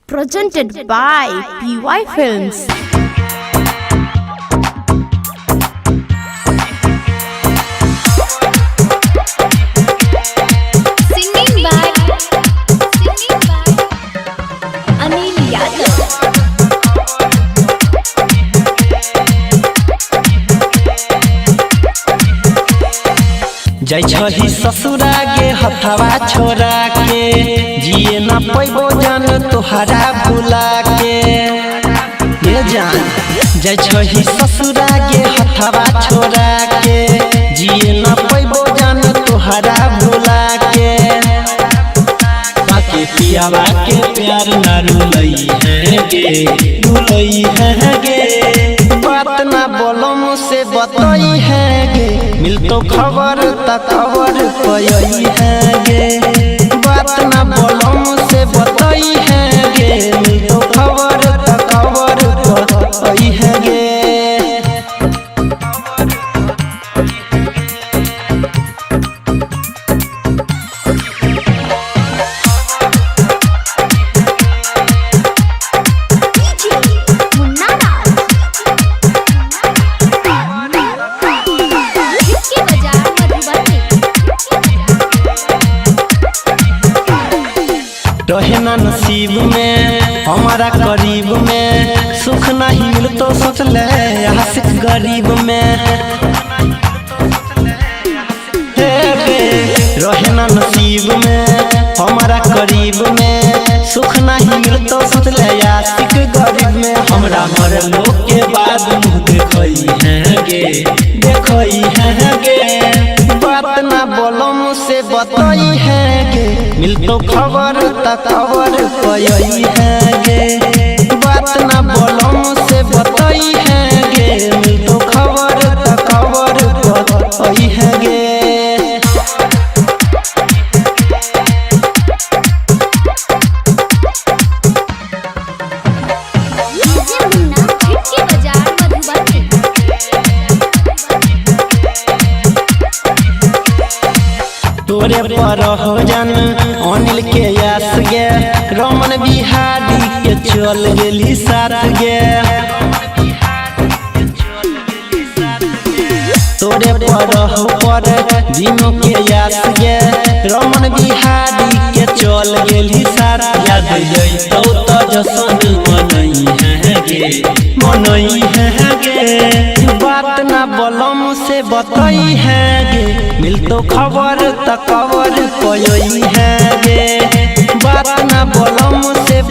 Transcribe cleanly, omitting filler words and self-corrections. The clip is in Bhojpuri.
presented by PY Films. Singing by Anil Yadav. जय छही ससुरा गे हथवा छोड़ा के जिए न पैबो जान तोहरा भुला के ये जान जय छही ससुरा गे हथवा छोड़ा के जिए न पैबो जान तोहरा भुला के बाकी पियावा के प्यार न रुलई है गे बात ना बोलो मुझसे बताई है गे मिल तो खबर तकबर पई है गे बात ना बोलो मुझसे बताई है गे मिल तो खबर तकबर पई है गे रहे ना नसीब में हमारा करीब में सुख नहीं मिल तो सोच ले आशिक गरीब में रहे ना नसीब में हमारा करीब में सुख नहीं मिल तो सोच ले आशिक गरीब में हमरा मरलो के बाद मुँह देखई है गे बात ना बोलो मुझसे बताई है गे मिल तो खबर तकबर पई है गे बात ना बोलो मुझसे बताई है गे मिल तो खबर तकबर पई है गे तोरे पर हो जान अनिल के यास गे रमन बिहारी के चल गेली साथ गे तोरे पर हो पर दिनों के यास गे रमन बिहारी के चल गेली साथ याद जइतो तो जसन मनई है गे बात ना बोलो मुझसे बताई है गे मिल तो खबर तकबर पई है गे बात ना बोलो मुझसे